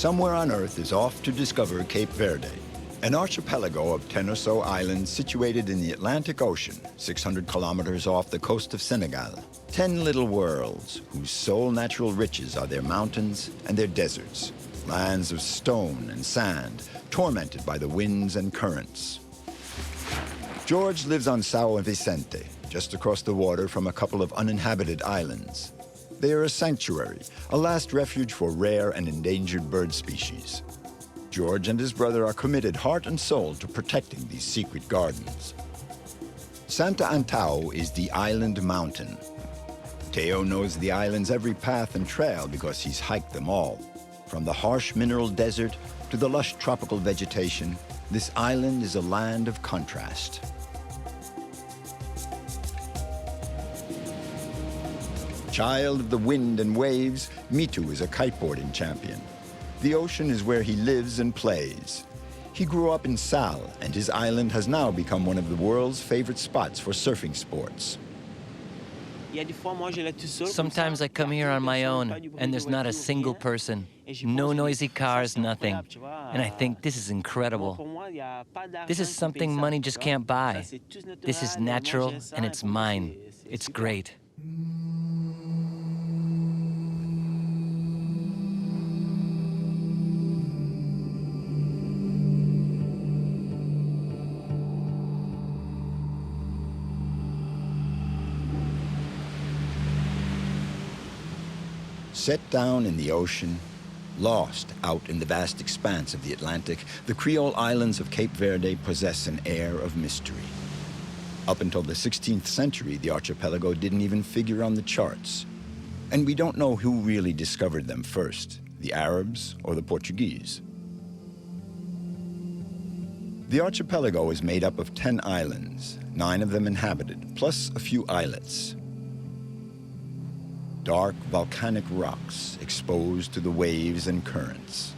somewhere on Earth is off to discover Cape Verde, an archipelago of 10 or so islands situated in the Atlantic Ocean, 600 kilometers off the coast of Senegal. 10 little worlds whose sole natural riches are their mountains and their deserts, lands of stone and sand, tormented by the winds and currents. George lives on Sao Vicente, just across the water from a couple of uninhabited islands. They are a sanctuary, a last refuge for rare and endangered bird species. George and his brother are committed heart and soul to protecting these secret gardens. Santo Antow is the island mountain. Theo knows the island's every path and trail because he's hiked them all. From the harsh mineral desert to the lush tropical vegetation, this island is a land of contrast. Child of the wind and waves, Mitu is a kiteboarding champion. The ocean is where he lives and plays. He grew up in Sal, and his island has now become one of the world's favorite spots for surfing sports. Sometimes I come here on my own, and there's not a single person. No noisy cars, nothing. And I think this is incredible. This is something money just can't buy. This is natural, and it's mine. It's great. Set down in the ocean, lost out in the vast expanse of the Atlantic, the Creole islands of Cape Verde possess an air of mystery. Up until the 16th century, the archipelago didn't even figure on the charts. And we don't know who really discovered them first, the Arabs or the Portuguese. The archipelago is made up of 10 islands, 9 of them inhabited, plus a few islets. Dark volcanic rocks exposed to the waves and currents.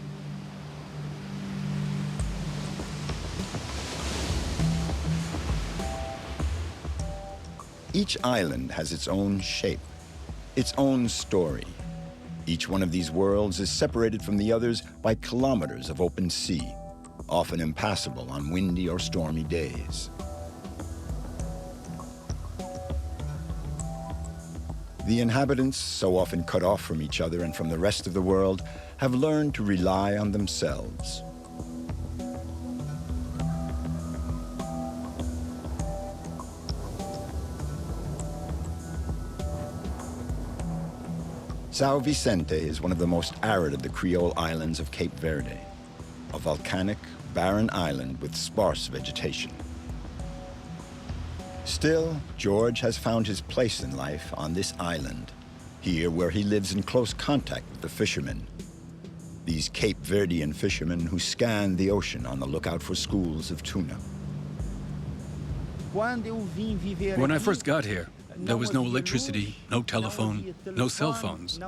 Each island has its own shape, its own story. Each one of these worlds is separated from the others by kilometers of open sea, often impassable on windy or stormy days. The inhabitants, so often cut off from each other and from the rest of the world, have learned to rely on themselves. Sao Vicente is one of the most arid of the Creole islands of Cape Verde, a volcanic, barren island with sparse vegetation. Still, George has found his place in life on this island, here where he lives in close contact with the fishermen. These Cape Verdean fishermen who scan the ocean on the lookout for schools of tuna. When I first got here, there was no electricity, no telephone, no cell phones.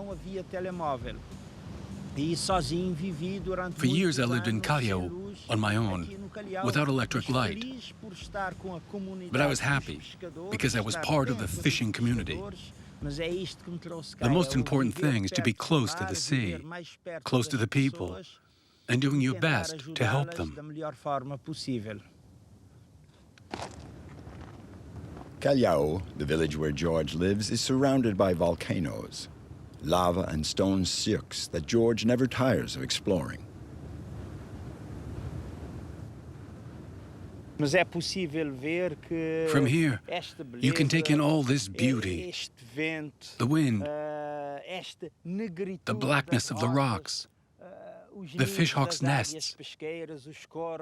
For years I lived in Callao on my own, without electric light. But I was happy, because I was part of the fishing community. The most important thing is to be close to the sea, close to the people, and doing your best to help them. Callao, the village where George lives, is surrounded by volcanoes, lava and stone cirques that George never tires of exploring. From here, you can take in all this beauty, the wind, the blackness of the rocks, the fishhawks' nests,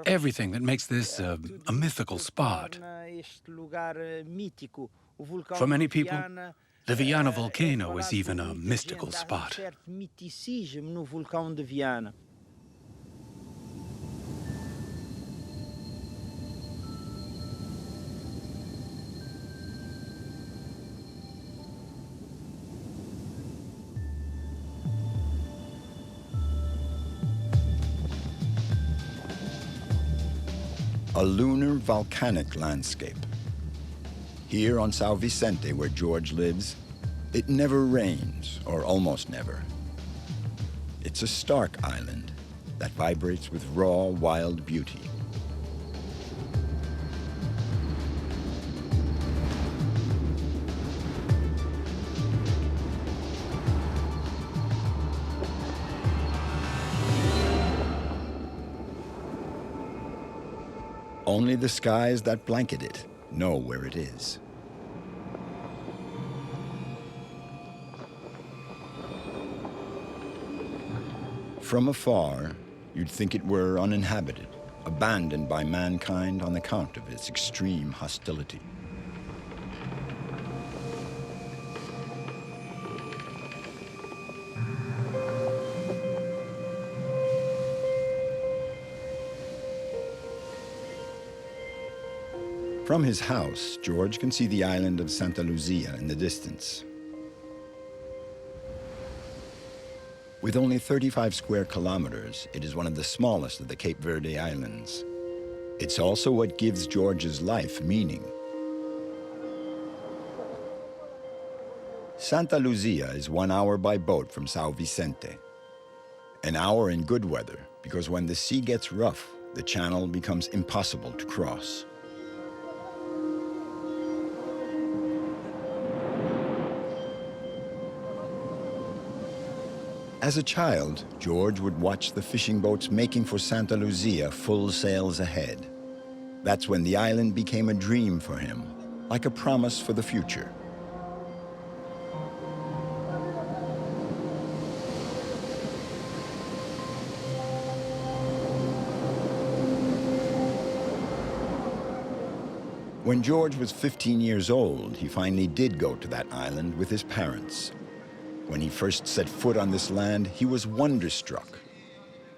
everything that makes this a mythical spot. For many people, the Viana volcano is even a mystical spot. A lunar volcanic landscape. Here on Sao Vicente, where George lives, it never rains, or almost never. It's a stark island, that vibrates with raw, wild beauty. Only the skies that blanket it know where it is. From afar, you'd think it were uninhabited, abandoned by mankind on account of its extreme hostility. From his house, George can see the island of Santa Lucia in the distance. With only 35 square kilometers, it is one of the smallest of the Cape Verde Islands. It's also what gives George's life meaning. Santa Lucia is 1 hour by boat from Sao Vicente. An hour in good weather, because when the sea gets rough, the channel becomes impossible to cross. As a child, George would watch the fishing boats making for Santa Lucia full sails ahead. That's when the island became a dream for him, like a promise for the future. When George was 15 years old, he finally did go to that island with his parents. When he first set foot on this land, he was wonderstruck.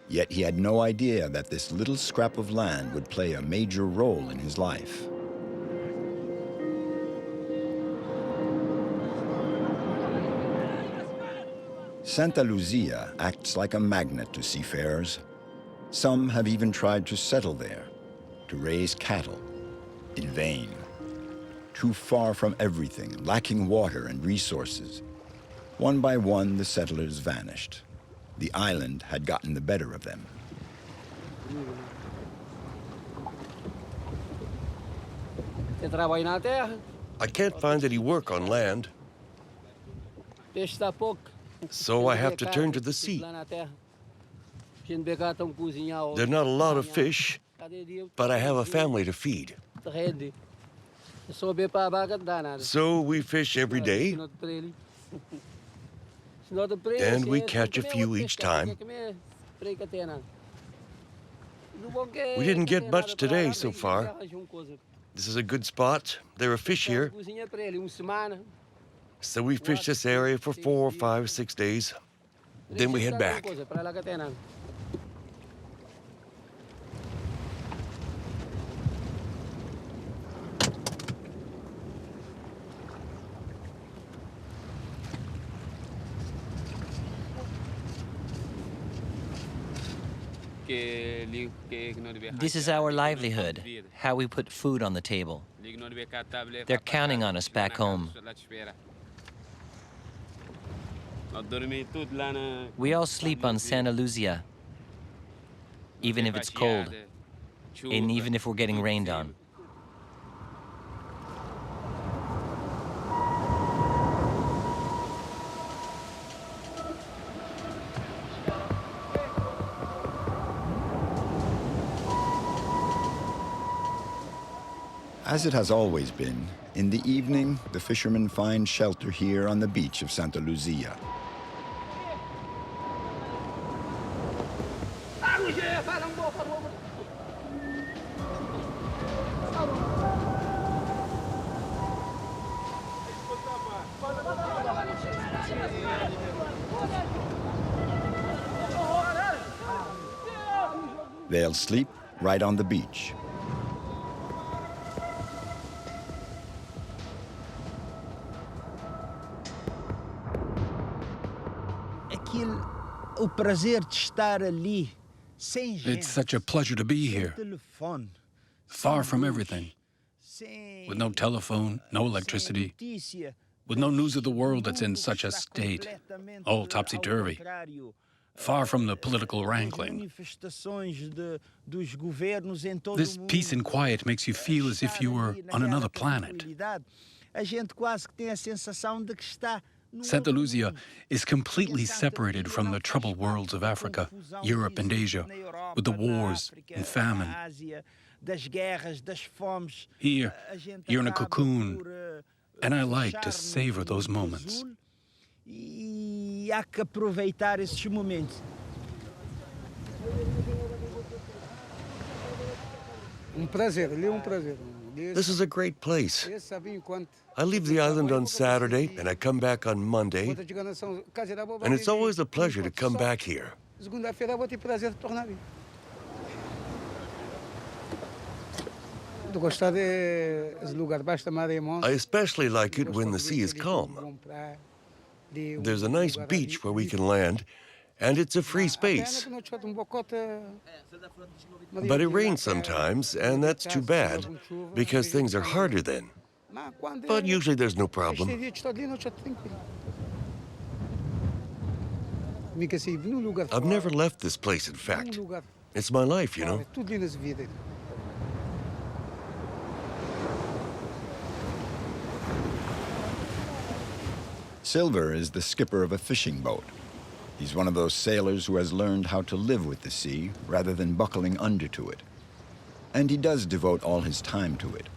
Yet he had no idea that this little scrap of land would play a major role in his life. Santa Lucia acts like a magnet to seafarers. Some have even tried to settle there, to raise cattle. In vain. Too far from everything, lacking water and resources. One by one, the settlers vanished. The island had gotten the better of them. I can't find any work on land, so I have to turn to the sea. There are not a lot of fish, but I have a family to feed. So we fish every day, and we catch a few each time. We didn't get much today so far. This is a good spot. There are fish here. So we fish this area for 4, 5, 6 days. Then we head back. This is our livelihood, how we put food on the table. They're counting on us back home. We all sleep on Santa Lucia, even if it's cold, and even if we're getting rained on. As it has always been, in the evening, the fishermen find shelter here on the beach of Santa Lucia. They'll sleep right on the beach. It's such a pleasure to be here, far from everything, with no telephone, no electricity, with no news of the world that's in such a state, all topsy-turvy. far from the political wrangling. This peace and quiet makes you feel as if you were on another planet. Santa Luzia is completely separated from the troubled worlds of Africa, Europe, and Asia, with the wars and famine. Here, you're in a cocoon, and I like to savor those moments. This is a great place. I leave the island on Saturday, and I come back on Monday, and it's always a pleasure to come back here. I especially like it when the sea is calm. There's a nice beach where we can land, and it's a free space. But it rains sometimes, and that's too bad, because things are harder then. But usually there's no problem. I've never left this place, in fact. It's my life, you know. Silver is the skipper of a fishing boat. He's one of those sailors who has learned how to live with the sea rather than buckling under to it. And he does devote all his time to it.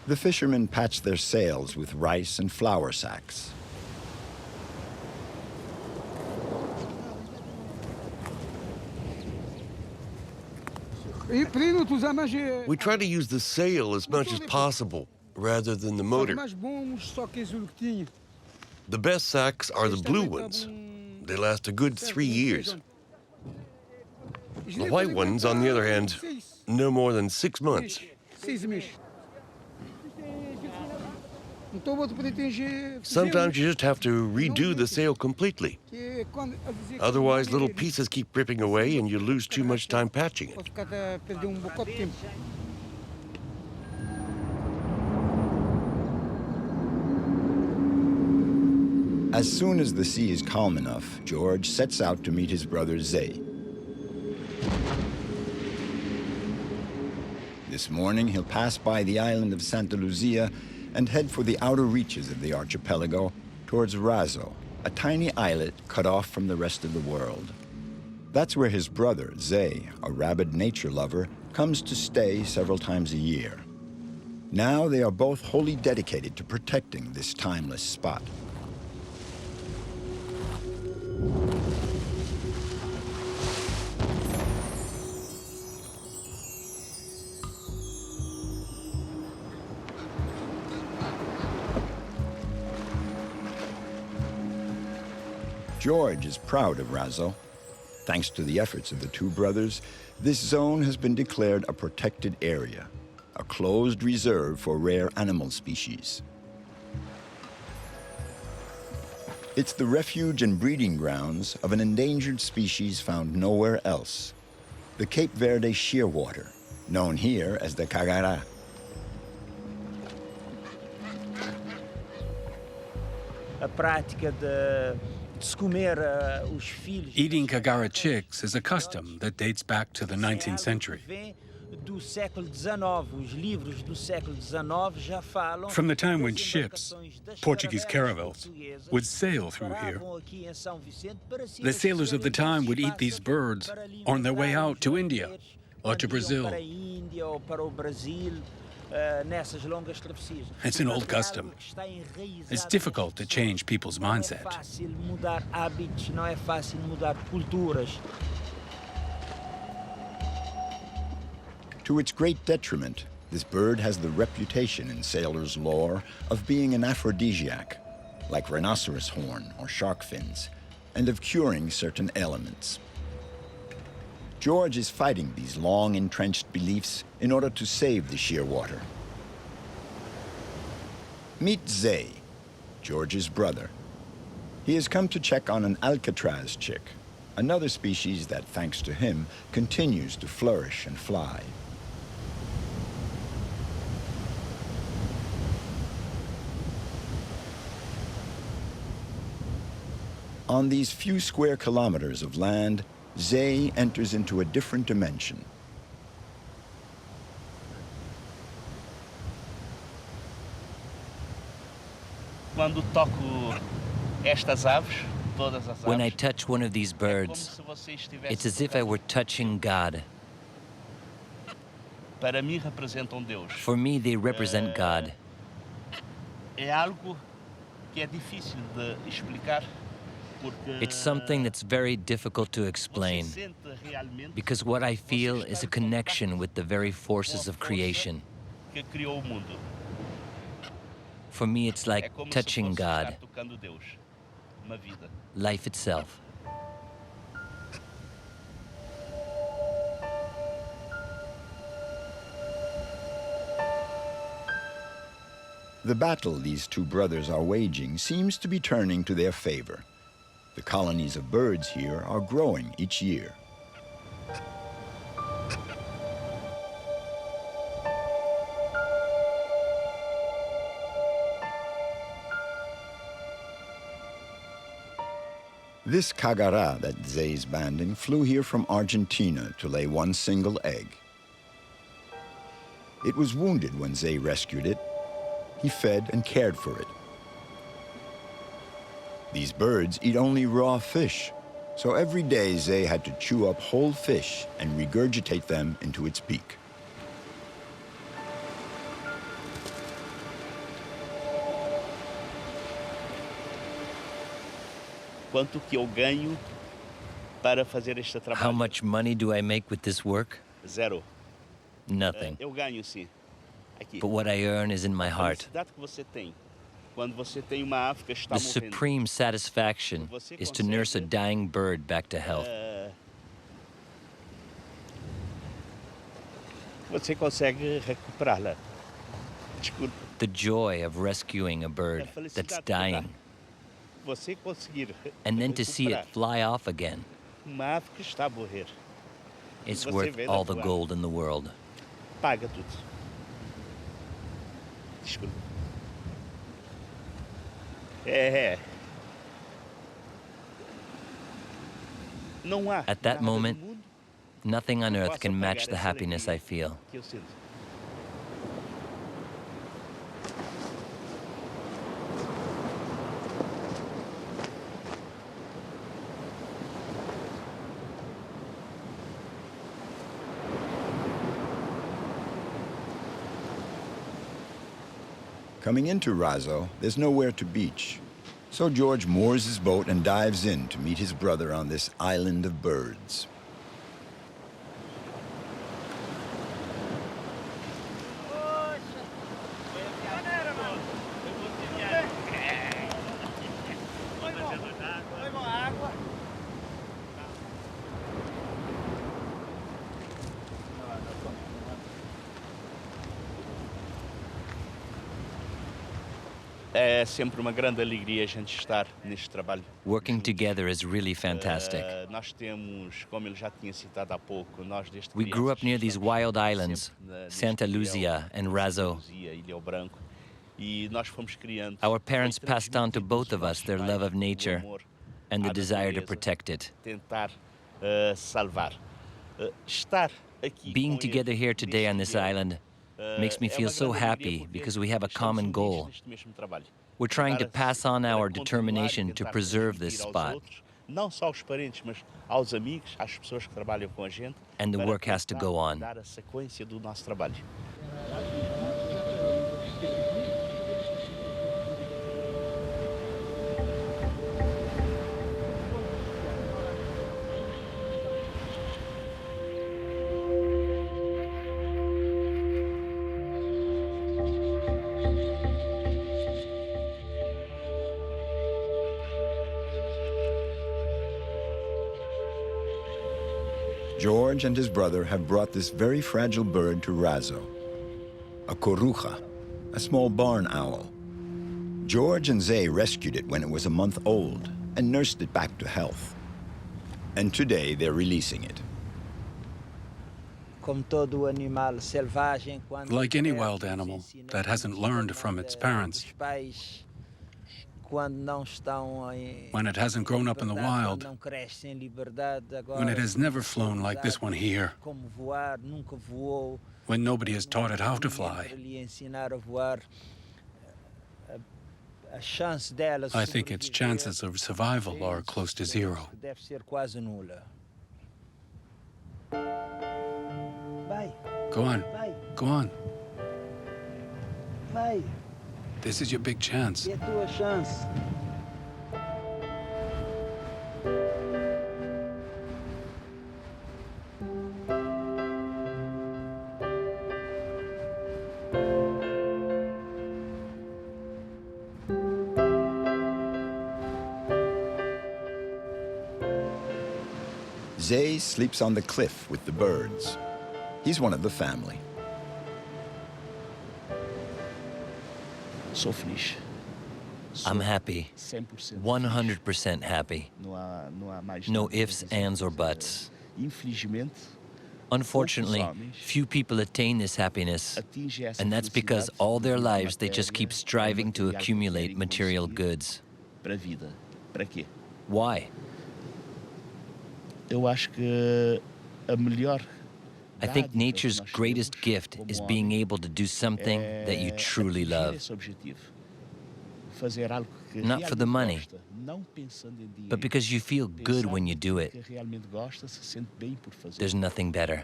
The fishermen patch their sails with rice and flour sacks. We try to use the sail as much as possible, rather than the motor. The best sacks are the blue ones. They last a good 3 years. The white ones, on the other hand, no more than 6 months. Sometimes you just have to redo the sail completely. Otherwise, little pieces keep ripping away and you lose too much time patching it. As soon as the sea is calm enough, George sets out to meet his brother Zé. This morning, he'll pass by the island of Santa Luzia and head for the outer reaches of the archipelago towards Razo, a tiny islet cut off from the rest of the world. That's where his brother, Zé, a rabid nature lover, comes to stay several times a year. Now they are both wholly dedicated to protecting this timeless spot. George is proud of Razo. Thanks to the efforts of the two brothers, this zone has been declared a protected area, a closed reserve for rare animal species. It's the refuge and breeding grounds of an endangered species found nowhere else, the Cape Verde shearwater, known here as the cagará. Eating Kagara chicks is a custom that dates back to the 19th century. From the time when ships, Portuguese caravels, would sail through here, the sailors of the time would eat these birds on their way out to India or to Brazil. It's an old custom. It's difficult to change people's mindset. To its great detriment, this bird has the reputation in sailors' lore of being an aphrodisiac, like rhinoceros horn or shark fins, and of curing certain ailments. George is fighting these long-entrenched beliefs in order to save the shearwater. Meet Zé, George's brother. He has come to check on an Alcatraz chick, another species that, thanks to him, continues to flourish and fly. On these few square kilometers of land, Zay enters into a different dimension. When I touch one of these birds, it's as if I were touching God. For me, they represent God. It's something that's very difficult to explain, because what I feel is a connection with the very forces of creation. For me, it's like touching God, life itself. The battle these two brothers are waging seems to be turning to their favor. The colonies of birds here are growing each year. This cagara that Zay's banding flew here from Argentina to lay one single egg. It was wounded when Zay rescued it. He fed and cared for it. These birds eat only raw fish, so every day Zay had to chew up whole fish and regurgitate them into its beak. How much money do I make with this work? Zero. Nothing. Eu ganho sim. Aqui. But what I earn is in my A heart. felicidade que você tem quando você tem uma ave que está The morrendo. supreme satisfaction is to nurse a dying bird back to health. Você consegue recuperá-la. Desculpa. The joy of rescuing a bird that's dying, Você conseguir and then to see it recuperar fly off again. uma ave que está a morrer. It's Você worth vê na all the tua gold in the world. Paga tudo. Desculpa. Não há At that nada no moment, mundo nothing on que earth possa can match pagar the essa happiness I alegria feel. que eu sinto. Coming into Razo, there's nowhere to beach. So George moors his boat and dives in to meet his brother on this island of birds. É sempre uma grande alegria a gente estar neste trabalho. Working juntos. together is really fantastic. Nós temos, como ele já tinha citado há pouco, nós desde We grew up crianças near these estamos wild sempre islands, neste Santa ilhéu, Luzia and Santa Razo. Luzia, Ilhéu Branco, e nós fomos criando. Our parents foi passed on to transmitido both dos of us nossos their pais, love of o nature amor and the à desire to natureza, protect it. tentar salvar. Estar aqui Being com together eles here today on this neste ilhéu, island makes me é feel uma so grande alegria happy porque because we have a estamos common unidos goal. neste mesmo trabalho. We're trying to pass on our Para continuar e determination to tentar preserve this transmitir aos spot, outros, não só aos parentes, mas aos amigos, às pessoas que trabalham com a gente, and the para work has to tentar go on. dar a sequência do nosso trabalho. George and his brother have brought this very fragile bird to Razo, a coruja, a small barn owl. George and Zay rescued it when it was a month old and nursed it back to health. And today they're releasing it. Like any wild animal that hasn't learned from its parents, when it hasn't grown up in the wild, when it has never flown like this one here, when nobody has taught it how to fly. I think its chances of survival are close to zero. Go on, go on. This is your big chance. Zay sleeps on the cliff with the birds. He's one of the family. Sou feliz. I'm happy. 100% happy. No ifs, ands, or buts. Unfortunately, few people attain this happiness, and that's because all their lives they just keep striving to accumulate material goods. Why? I think nature's greatest gift is being able to do something that you truly love. Not for the money, but because you feel good when you do it. There's nothing better.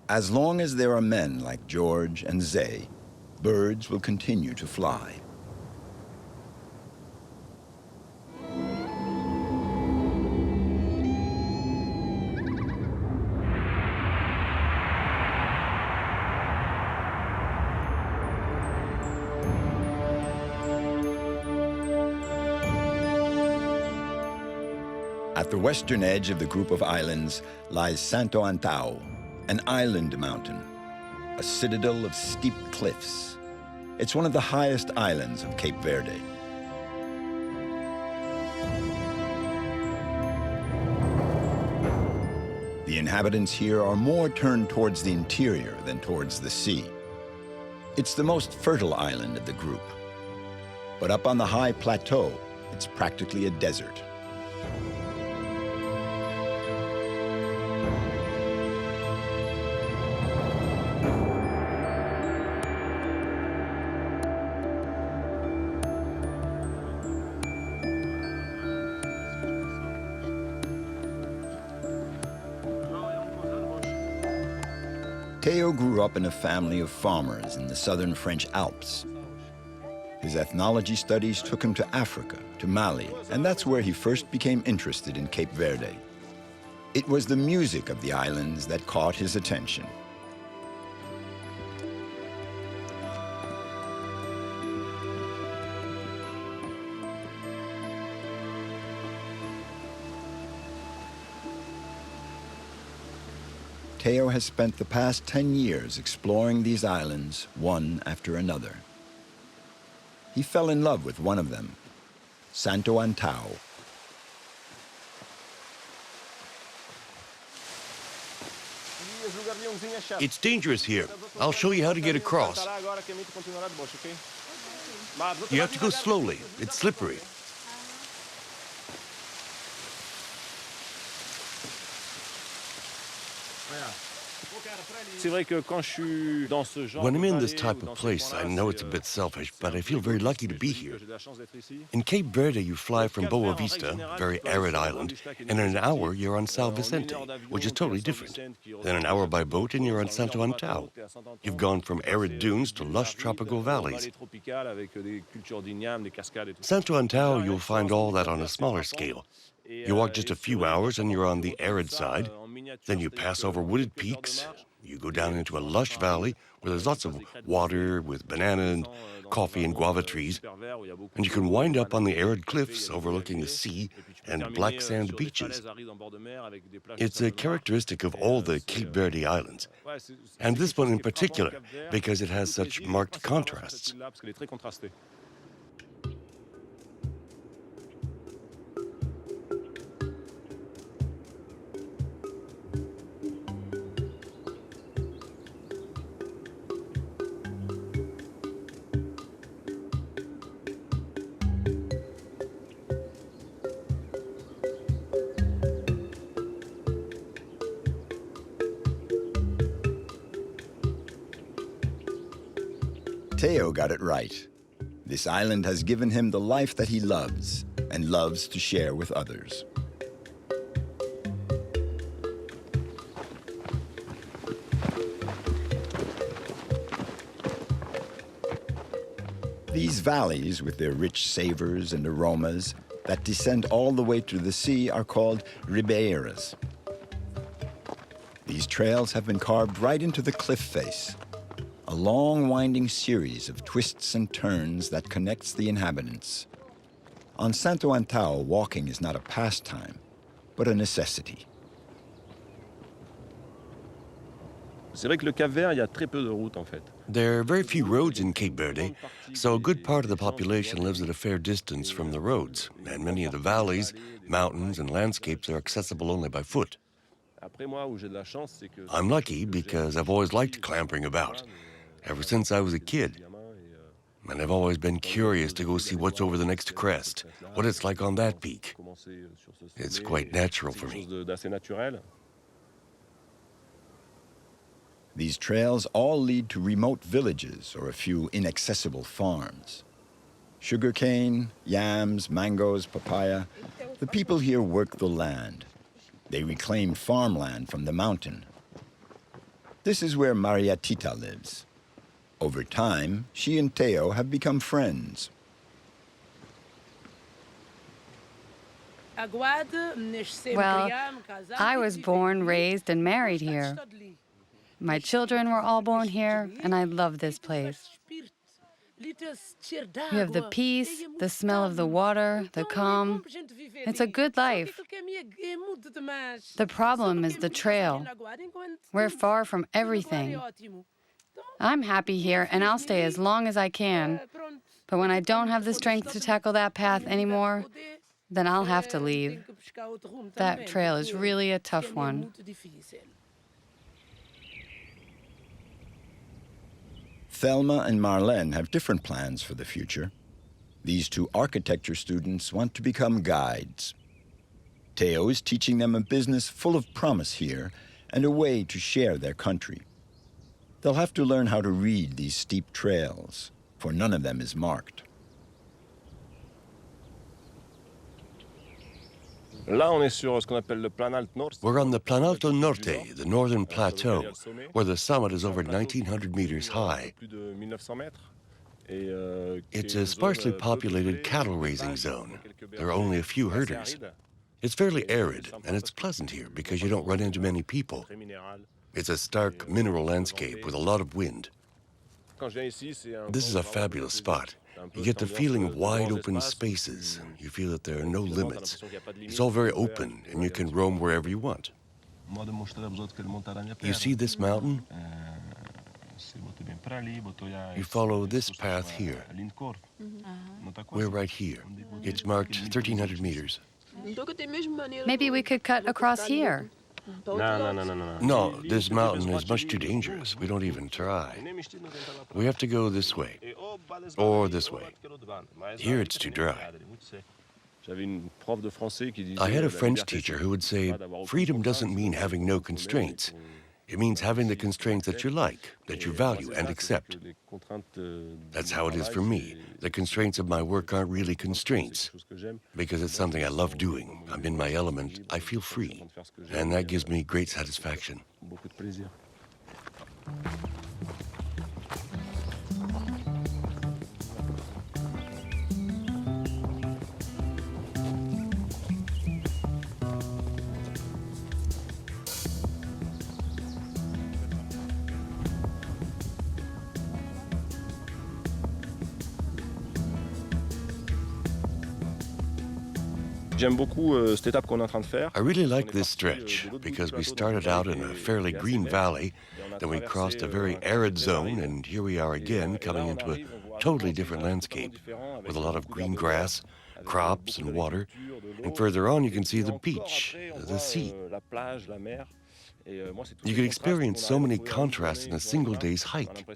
As long as there are men like George and Zay, birds will continue to fly. At the western edge of the group of islands lies Santo Antow, an island mountain, a citadel of steep cliffs. It's one of the highest islands of Cape Verde. The inhabitants here are more turned towards the interior than towards the sea. It's the most fertile island of the group. But up on the high plateau, it's practically a desert. Theo grew up in a family of farmers in the southern French Alps. His ethnology studies took him to Africa, to Mali, and that's where he first became interested in Cape Verde. It was the music of the islands that caught his attention. Theo has spent the past 10 years exploring these islands, one after another. He fell in love with one of them, Santo Antow. It's dangerous here. I'll show you how to get across. You have to go slowly. It's slippery. When I'm in this type of place, I know it's a bit selfish, but I feel very lucky to be here. In Cape Verde, you fly from Boa Vista, a very arid island, and in an hour you're on Sao Vicente, which is totally different. Then an hour by boat and you're on Santo Antow. You've gone from arid dunes to lush tropical valleys. Santo Antow, you'll find all that on a smaller scale. You walk just a few hours and you're on the arid side. Then you pass over wooded peaks. You go down into a lush valley where there's lots of water with banana and coffee and guava trees. And you can wind up on the arid cliffs overlooking the sea and black sand beaches. It's a characteristic of all the Cape Verde islands, and this one in particular, because it has such marked contrasts. Theo got it right. This island has given him the life that he loves and loves to share with others. These valleys, with their rich savors and aromas that descend all the way to the sea, are called ribeiras. These trails have been carved right into the cliff face, a long winding series of twists and turns that connects the inhabitants. On Santo Antow, walking is not a pastime, but a necessity. C'est vrai que le Cap Vert, il y a très peu de routes en fait. There are very few roads in Cape Verde, so a good part of the population lives at a fair distance from the roads, and many of the valleys, mountains, and landscapes are accessible only by foot. Après moi, où j'ai de la chance, c'est que I'm lucky because I've always liked clambering about, ever since I was a kid. And I've always been curious to go see what's over the next crest, what it's like on that peak. It's quite natural for me. d'assez naturel. These trails all lead to remote villages or a few inaccessible farms. Sugarcane, yams, mangoes, papaya. The people here work the land. They reclaim farmland from the mountain. This is where Maria Tita lives. Over time, she and Theo have become friends. Well, I was born, raised, and married here. My children were all born here, and I love this place. You have the peace, the smell of the water, the calm. It's a good life. The problem is the trail. We're far from everything. I'm happy here, and I'll stay as long as I can. But when I don't have the strength to tackle that path anymore, then I'll have to leave. That trail is really a tough one. Thelma and Marlene have different plans for the future. These two architecture students want to become guides. Theo is teaching them a business full of promise here and a way to share their country. They'll have to learn how to read these steep trails, for none of them is marked. Là, on est sur ce qu'on appelle le Planalto Norte. We're on the Planalto Norte, the northern plateau, where the summit is over 1,900 meters high. Plus de 1900 mètres. It's a sparsely populated cattle-raising zone. There are only a few herders. It's fairly arid, and it's pleasant here because you don't run into many people. It's a stark mineral landscape with a lot of wind. This is a fabulous spot. You get the feeling of wide open spaces. You feel that there are no limits. It's all very open, and you can roam wherever you want. You see this mountain? You follow this path here. We're right here. It's marked 1,300 meters. Maybe we could cut across here. No, this mountain is much too dangerous. We don't even try. We have to go this way, or this way. Here it's too dry. I had a French teacher who would say, freedom doesn't mean having no constraints. It means having the constraints that you like, that you value and accept. That's how it is for me. The constraints of my work aren't really constraints, because it's something I love doing. I'm in my element. I feel free, and that gives me great satisfaction. I really like this stretch because we started out in a fairly green valley, then we crossed a very arid zone, and here we are again coming into a totally different landscape with a lot of green grass, crops, and water. And further on, you can see the beach, the sea. You can experience so many contrasts in a single day's hike.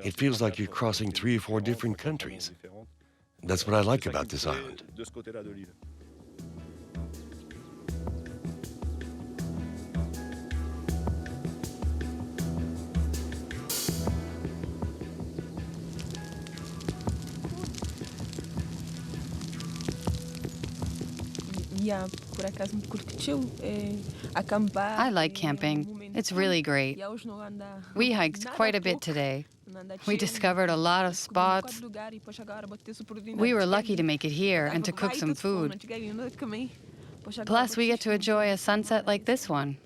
It feels like you're crossing 3 or 4 different countries. That's what I like about this island. I like camping. It's really great. We hiked quite a bit today. We discovered a lot of spots. We were lucky to make it here and to cook some food. Plus, we get to enjoy a sunset like this one.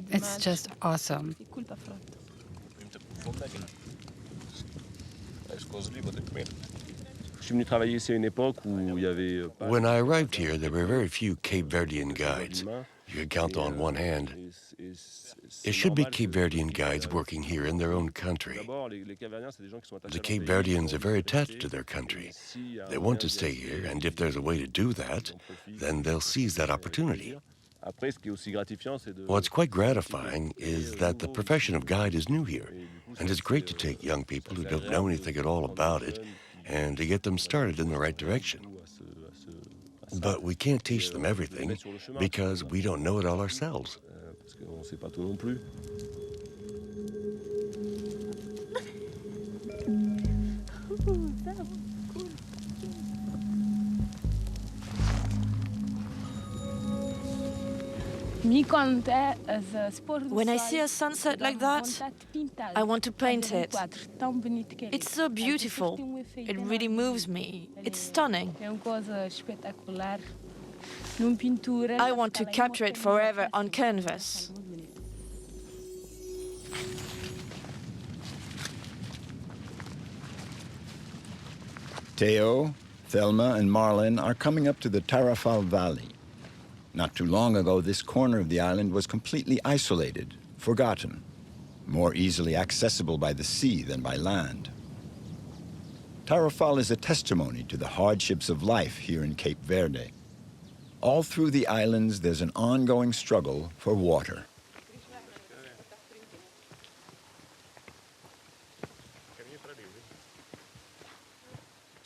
It's just awesome. When I arrived here, there were very few Cape Verdean guides. You could count on one hand. It should be Cape Verdean guides working here in their own country. The Cape Verdeans are very attached to their country. They want to stay here, and if there's a way to do that, then they'll seize that opportunity. What's quite gratifying is that the profession of guide is new here, and it's great to take young people who don't know anything at all about it and to get them started in the right direction. But we can't teach them everything because we don't know it all ourselves. When I see a sunset like that, I want to paint it. It's so beautiful. It really moves me. It's stunning. I want to capture it forever on canvas. Theo, Thelma, and Marlin are coming up to the Tarrafal Valley. Not too long ago, this corner of the island was completely isolated, forgotten, more easily accessible by the sea than by land. Tarrafal is a testimony to the hardships of life here in Cape Verde. All through the islands, there's an ongoing struggle for water.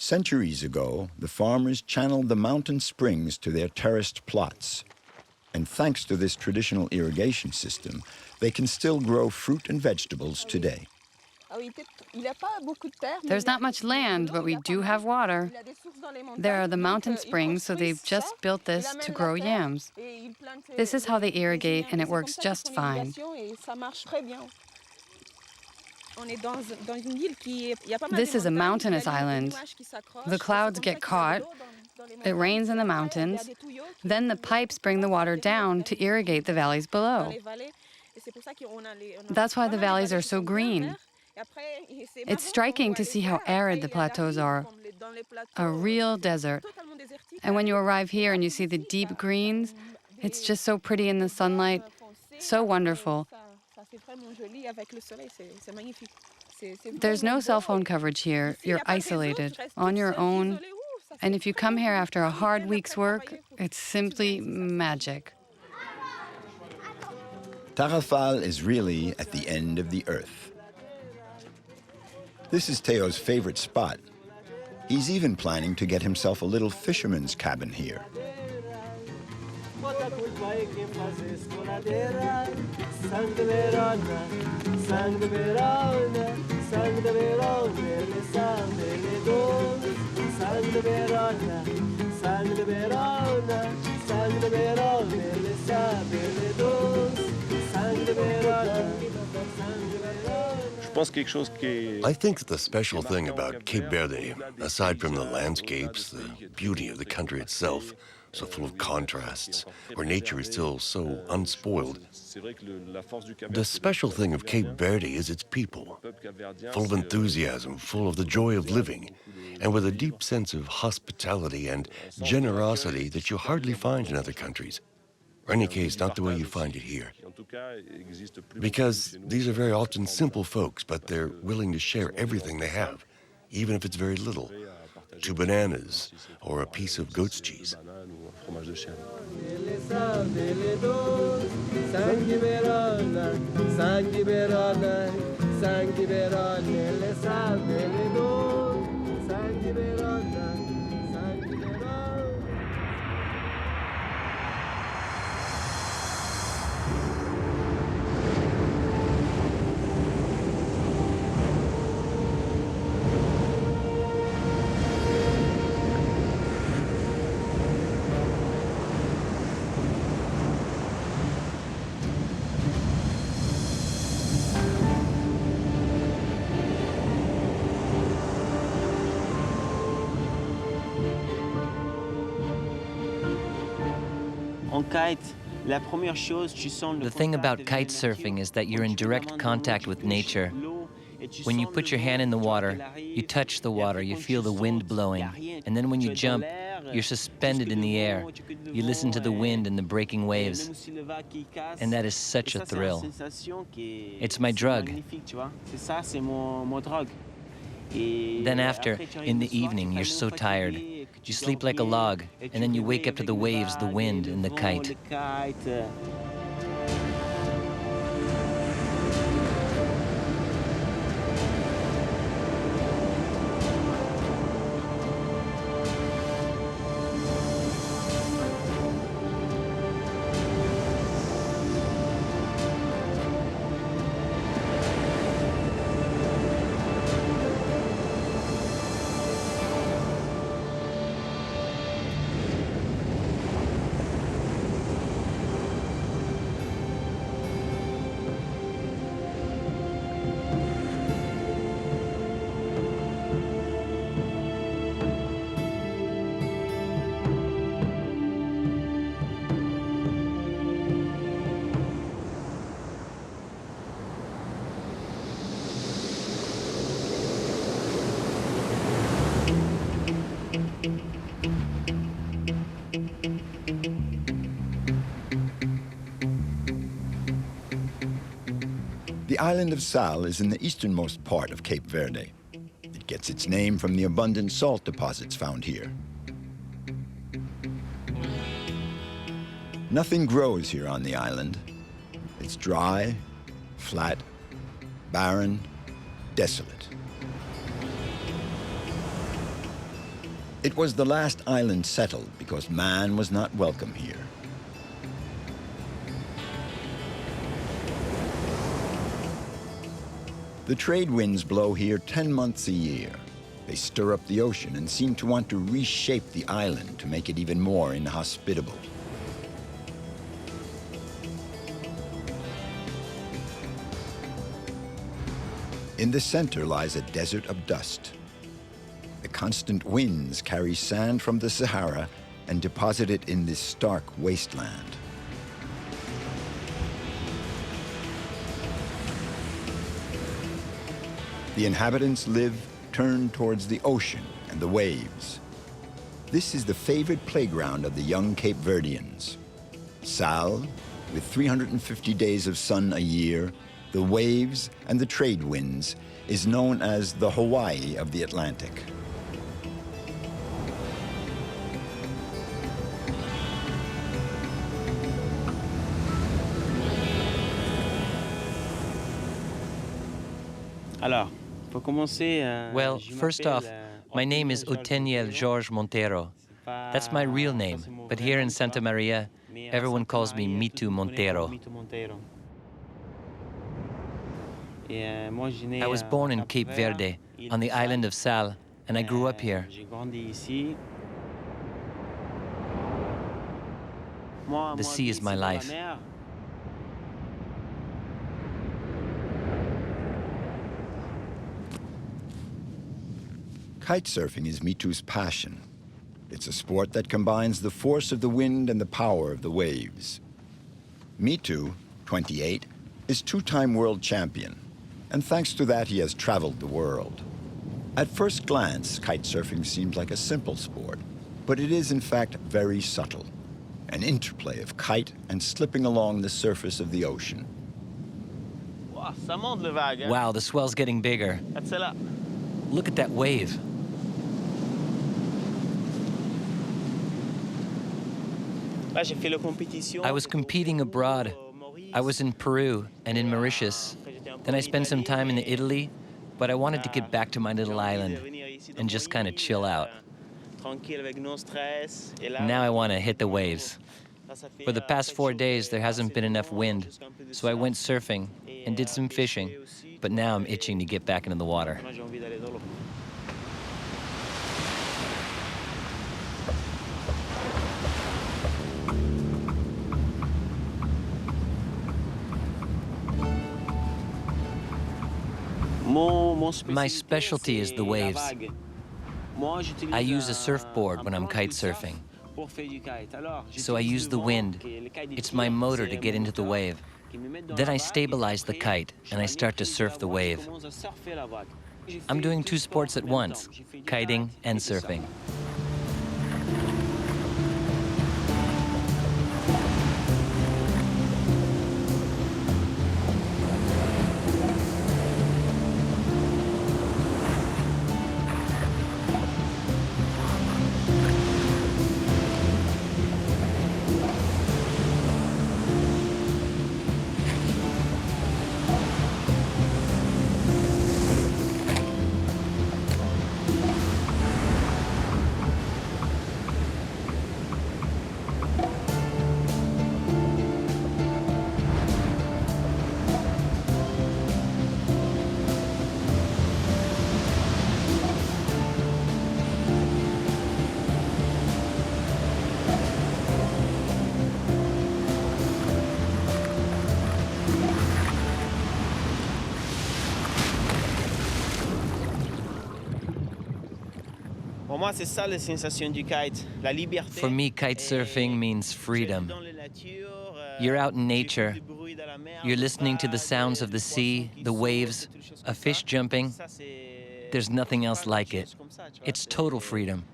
Centuries ago, the farmers channeled the mountain springs to their terraced plots. And thanks to this traditional irrigation system, they can still grow fruit and vegetables today. There's not much land, but we do have water. There are the mountain springs, so they've just built this to grow yams. This is how they irrigate, and it works just fine. This is a mountainous island. The clouds get caught. It rains in the mountains. Then the pipes bring the water down to irrigate the valleys below. That's why the valleys are so green. It's striking to see how arid the plateaus are. A real desert. And when you arrive here and you see the deep greens, it's just so pretty in the sunlight, so wonderful. There's no cell phone coverage here. You're isolated, on your own. And if you come here after a hard week's work, it's simply magic. Tarrafal is really at the end of the earth. This is Theo's favorite spot. He's even planning to get himself a little fisherman's cabin here. I think that the special thing about Cape Verde, aside from the landscapes, the beauty of the country itself, so full of contrasts, where nature is still so unspoiled, the special thing of Cape Verde is its people, full of enthusiasm, full of the joy of living, and with a deep sense of hospitality and generosity that you hardly find in other countries. Or in any case, not the way you find it here. Because these are very often simple folks, but they're willing to share everything they have, even if it's very little. 2 bananas or a piece of goat's cheese. The thing about kite surfing is that you're in direct contact with nature. When you put your hand in the water, you touch the water, you feel the wind blowing. And then when you jump, you're suspended in the air. You listen to the wind and the breaking waves. And that is such a thrill. It's my drug. Then after, in the evening, you're so tired. You sleep like a log, and then you wake up to the waves, the wind, and the kite. The island of Sal is in the easternmost part of Cape Verde. It gets its name from the abundant salt deposits found here. Nothing grows here on the island. It's dry, flat, barren, desolate. It was the last island settled because man was not welcome here. The trade winds blow here 10 months a year. They stir up the ocean and seem to want to reshape the island to make it even more inhospitable. In the center lies a desert of dust. The constant winds carry sand from the Sahara and deposit it in this stark wasteland. The inhabitants live turned towards the ocean and the waves. This is the favorite playground of the young Cape Verdeans. Sal, with 350 days of sun a year, the waves and the trade winds, is known as the Hawaii of the Atlantic. Well, first off, my name is Untitled George Montero. That's my real name, but here in Santa Maria, everyone calls me Mitu Montero. I was born in Cape Verde, on the island of Sal, and I grew up here. The sea is my life. Kite surfing is Mitu's passion. It's a sport that combines the force of the wind and the power of the waves. Mitu, 28, is two-time world champion, and thanks to that he has traveled the world. At first glance, kite surfing seems like a simple sport, but it is in fact very subtle, an interplay of kite and slipping along the surface of the ocean. Wow, the swell's getting bigger. Look at that wave. I was competing abroad. I was in Peru and in Mauritius. Then I spent some time in Italy, but I wanted to get back to my little island and just kind of chill out. Now I want to hit the waves. For the past 4 days, there hasn't been enough wind, so I went surfing and did some fishing, but now I'm itching to get back into the water. My specialty is the waves. I use a surfboard when I'm kite surfing. So I use the wind. It's my motor to get into the wave. Then I stabilize the kite and I start to surf the wave. I'm doing two sports at once, kiting and surfing. For me, kite surfing means freedom. You're out in nature. You're listening to the sounds of the sea, the waves, a fish jumping. There's nothing else like it. It's total freedom.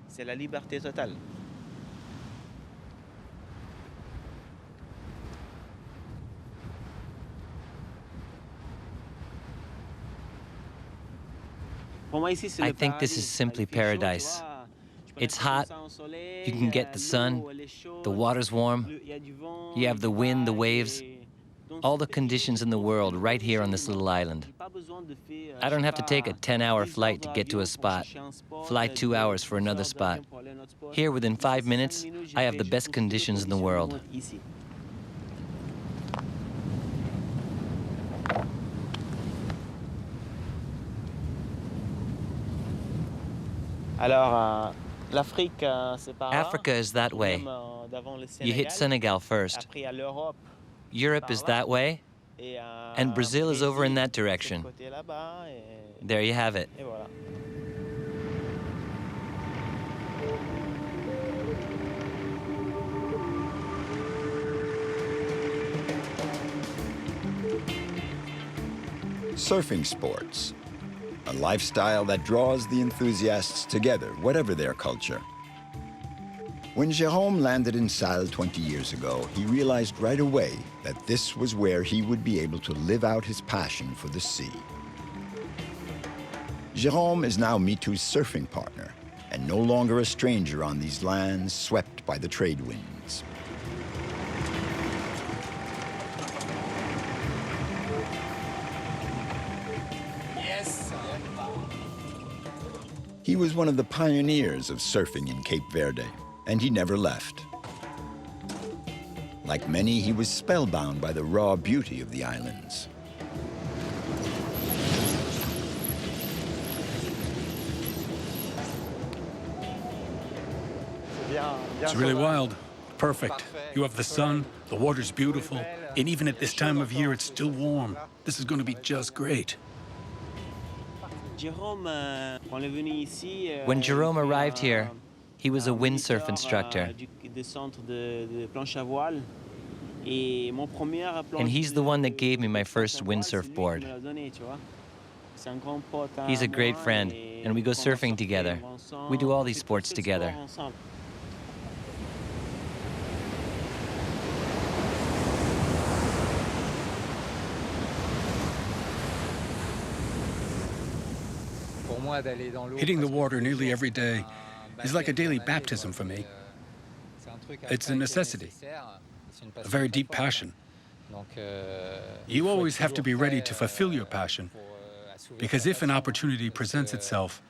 I think this is simply paradise. It's hot, you can get the sun, the water's warm, you have the wind, the waves, all the conditions in the world right here on this little island. I don't have to take a 10-hour flight to get to a spot, fly 2 hours for another spot. Here, within 5 minutes, I have the best conditions in the world. Africa is that way. You hit Senegal first. Europe is that way, and Brazil is over in that direction. There you have it. Surfing sports, a lifestyle that draws the enthusiasts together, whatever their culture. When Jérôme landed in Sal 20 years ago, he realized right away that this was where he would be able to live out his passion for the sea. Jérôme is now MeToo's surfing partner, and no longer a stranger on these lands swept by the trade winds. He was one of the pioneers of surfing in Cape Verde, and he never left. Like many, he was spellbound by the raw beauty of the islands. It's really wild. Perfect. You have the sun, the water's beautiful, and even at this time of year, it's still warm. This is going to be just great. When Jérôme arrived here, he was a windsurf instructor. And he's the one that gave me my first windsurf board. He's a great friend, and we go surfing together. We do all these sports together. Hitting the water nearly every day is like a daily baptism for me. It's a necessity, a very deep passion. You always have to be ready to fulfill your passion, because if an opportunity presents itself,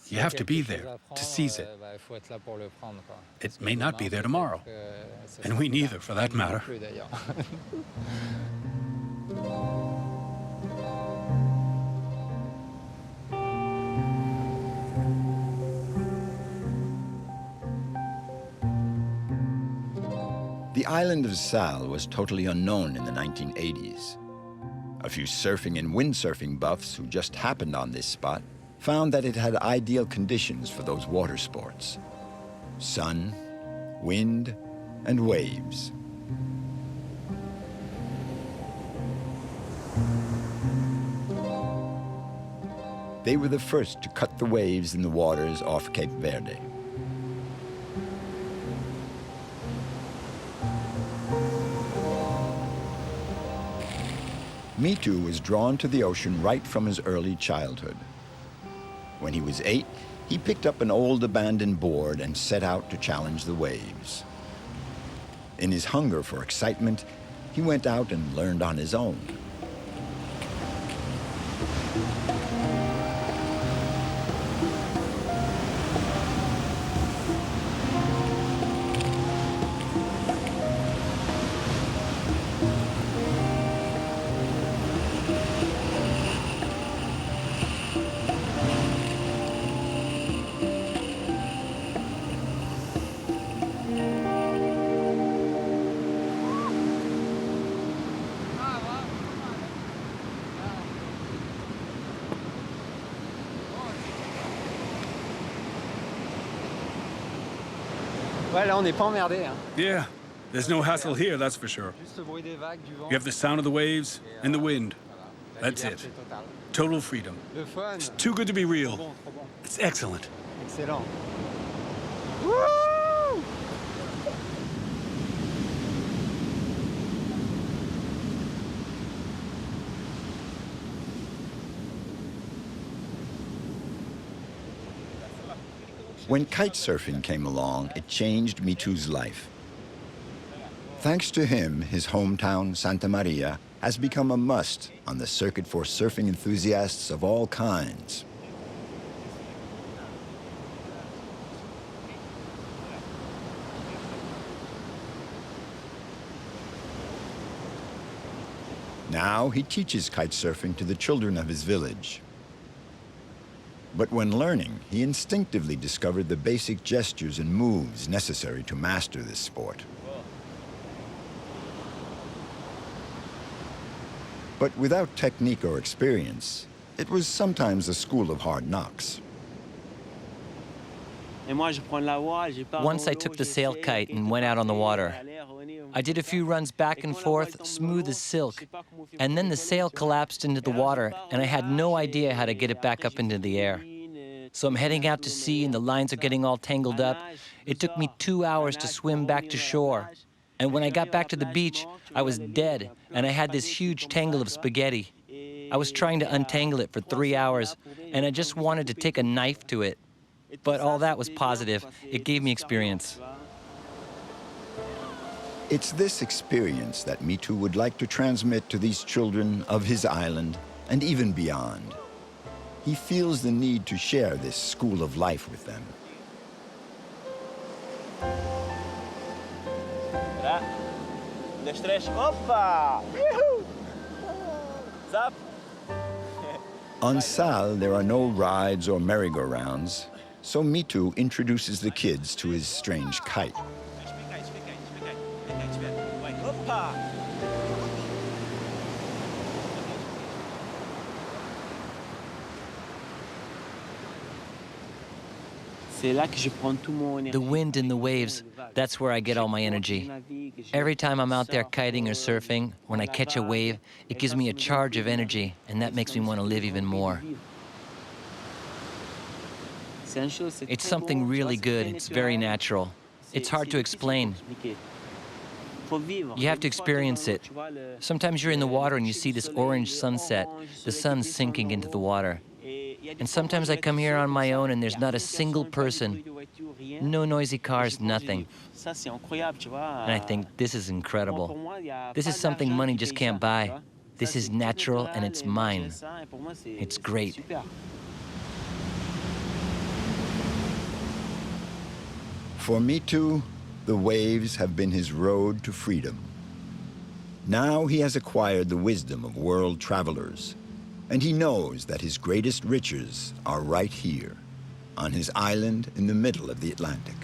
you have to be there to seize it. It may not be there tomorrow, and we neither, for that matter. The island of Sal was totally unknown in the 1980s. A few surfing and windsurfing buffs who just happened on this spot found that it had ideal conditions for those water sports. Sun, wind, and waves. They were the first to cut the waves in the waters off Cape Verde. Mitu was drawn to the ocean right from his early childhood. When he was 8, he picked up an old abandoned board and set out to challenge the waves. In his hunger for excitement, he went out and learned on his own. Ouais, là, on n'est pas emmerdé, hein. Yeah, there's no hassle here, that's for sure. You have the sound of the waves and the wind. That's it. Total freedom. It's too good to be real. It's excellent. Excellent. When kite surfing came along, it changed Mitu's life. Thanks to him, his hometown, Santa Maria, has become a must on the circuit for surfing enthusiasts of all kinds. Now he teaches kite surfing to the children of his village. But when learning, he instinctively discovered the basic gestures and moves necessary to master this sport. But without technique or experience, it was sometimes a school of hard knocks. Once I took the sail kite and went out on the water. I did a few runs back and forth, smooth as silk, and then the sail collapsed into the water, and I had no idea how to get it back up into the air. So I'm heading out to sea, and the lines are getting all tangled up. It took me 2 hours to swim back to shore. And when I got back to the beach, I was dead, and I had this huge tangle of spaghetti. I was trying to untangle it for 3 hours, and I just wanted to take a knife to it. But all that was positive. It gave me experience. It's this experience that Mitu would like to transmit to these children of his island and even beyond. He feels the need to share this school of life with them. On Sal, there are no rides or merry-go-rounds, so Mitu introduces the kids to his strange kite. The wind and the waves, that's where I get all my energy. Every time I'm out there kiting or surfing, when I catch a wave, it gives me a charge of energy, and that makes me want to live even more. It's something really good. It's very natural. It's hard to explain. You have to experience it. Sometimes you're in the water and you see this orange sunset. The sun's sinking into the water. And sometimes I come here on my own and there's not a single person. No noisy cars, nothing. And I think this is incredible. This is something money just can't buy. This is natural and it's mine. It's great. For Mitu, the waves have been his road to freedom. Now he has acquired the wisdom of world travelers, and he knows that his greatest riches are right here, on his island in the middle of the Atlantic.